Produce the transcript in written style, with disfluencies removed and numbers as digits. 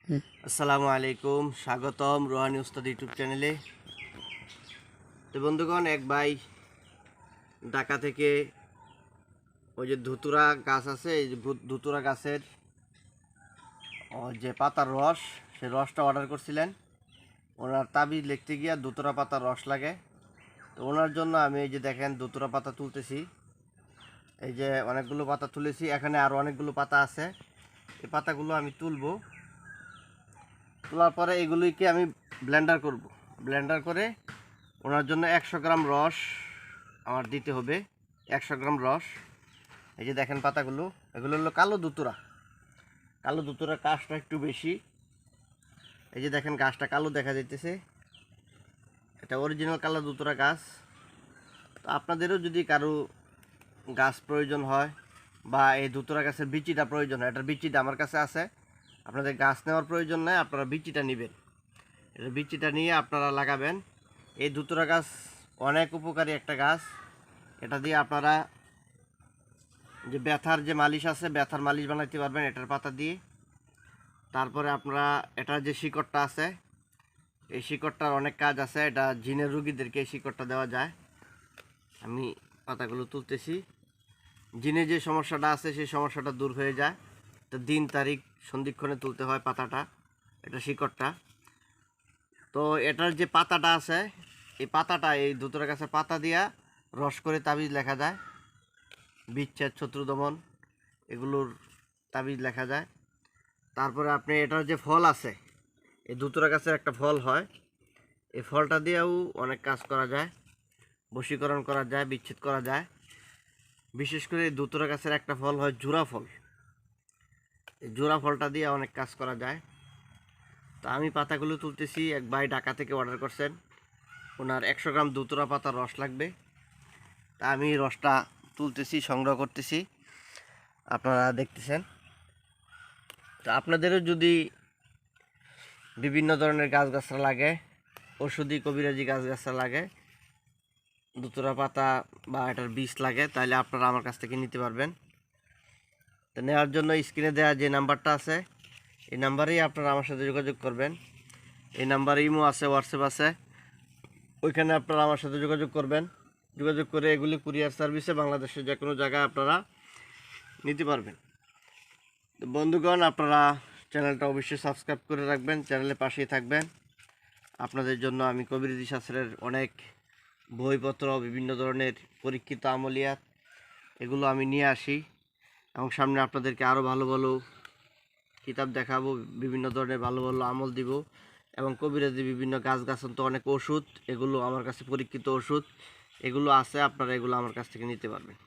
আসসালামু আলাইকুম, স্বাগতম রোহানি উস্তাদ ইউটিউব চ্যানেলে। তো বন্ধুগণ, এক ভাই ঢাকা থেকে ওই যে ধুতুরা গাছ আছে, এই যে ধুতুরা গাছের যে পাতার রস, সেই রসটা অর্ডার করছিলেন। ওনার তাবিজ লিখতে গিয়ে ধুতুরা পাতার রস লাগে। তো ওনার জন্য আমি এই যে দেখেন ধুতুরা পাতা তুলতেছি। এই যে অনেকগুলো পাতা তুলেছি, এখানে আরও অনেকগুলো পাতা আছে। এই পাতাগুলো আমি তুলবো। তোলার পরে এগুলিকে আমি ব্লেন্ডার করব। ব্লেন্ডার করে ওনার জন্য 100 গ্রাম রস আমার দিতে হবে। 100 গ্রাম রস। এই যে দেখেন পাতাগুলো, এগুলো হলো কালো ধুতুরা। কালো ধুতুরার কাজটা একটু বেশি। এই যে দেখেন গাছটা কালো দেখা যাইতেছে, এটা অরিজিনাল কালো ধুতুরা গাছ। তো আপনাদেরও যদি কারো গাছ প্রয়োজন হয় বা এই ধুতুরা গাছের বিচিটা প্রয়োজন হয়, এটার বিচিটা আমার কাছে আছে। আপনাদের গাছ নেওয়ার প্রয়োজন নেই, আপনারা বিচিটা নেবেন। এটা বিচিটা নিয়ে আপনারা লাগাবেন। এই ধুতুরা গাছ অনেক উপকারী একটা গাছ। এটা দিয়ে আপনারা যে ব্যথার যে মালিশ আছে, ব্যথার মালিশ বানাইতে পারবেন এটার পাতা দিয়ে। তারপরে আপনারা এটার যে শিকড়টা আছে, এই শিকড়টার অনেক কাজ আছে। এটা জিনের রুগীদেরকে এই শিকড়টা দেওয়া যায়। আমি পাতাগুলো তুলতেছি। জিনে যে সমস্যাটা আছে সেই সমস্যাটা দূর হয়ে যায়। তো দিন তারিখ সন্ধিক্ষণে তুলতে হয় পাতাটা, এটা শিকড়টা। তো এটার যে পাতাটা আছে, এই পাতাটা এই ধুতুরা গাছের পাতা দিয়া রস করে তাবিজ লেখা যায়। বিচ্ছেদ, শত্রু দমন, এগুলোর তাবিজ লেখা যায়। তারপরে আপনি এটার যে ফল আছে, এই ধুতুরা গাছের একটা ফল হয়, এই ফলটা দিয়েও অনেক কাজ করা যায়। বশীকরণ করা যায়, বিচ্ছেদ করা যায়। বিশেষ করে এই ধুতুরা গাছের একটা ফল হয় জোড়া ফল। এই জোড়া ফলটা দিয়ে অনেক কাজ করা যায়। তো আমি পাতাগুলো তুলতেছি। এক ভাই ঢাকা থেকে অর্ডার করছেন, ওনার 100 গ্রাম ধুতুরা পাতার রস লাগবে। তা আমি রসটা তুলতেছি, সংগ্রহ করতেছি, আপনারা দেখতেছেন। তো আপনাদেরও যদি বিভিন্ন ধরনের গাছগাছরা লাগে, ওষুধি কবিরাজি গাছগাছরা লাগে, ধুতুরা পাতা বা এটার বীজ লাগে, তাহলে আপনারা আমার কাছ থেকে নিতে পারবেন। তো নেওয়ার জন্য স্ক্রিনে দেওয়া যে নাম্বারটা আছে, এই নাম্বারেই আপনারা আমার সাথে যোগাযোগ করবেন। এই নাম্বারে ইমো আছে, হোয়াটসঅ্যাপ আছে, ওইখানে আপনারা আমার সাথে যোগাযোগ করবেন। যোগাযোগ করে এগুলি কুরিয়ার সার্ভিসে বাংলাদেশের যে কোনো জায়গায় আপনারা নিতে পারবেন। তো বন্ধুগণ, আপনারা চ্যানেলটা অবশ্যই সাবস্ক্রাইব করে রাখবেন, চ্যানেলের পাশেই থাকবেন। আপনাদের জন্য আমি কবিরাজি শাস্ত্রের অনেক বইপত্র, বিভিন্ন ধরনের পরীক্ষিত আমলিয়াত, এগুলো আমি নিয়ে আসি এবং সামনে আপনাদেরকে আরও ভালো ভালো কিতাব দেখাবো, বিভিন্ন ধরনের ভালো ভালো আমল দিব এবং কবিরাজি বিভিন্ন গাছগাছালি তো অনেক ওষুধ, এগুলো আমার কাছে পরীক্ষিত ওষুধ, এগুলো আছে, আপনারা এগুলো আমার কাছ থেকে নিতে পারবেন।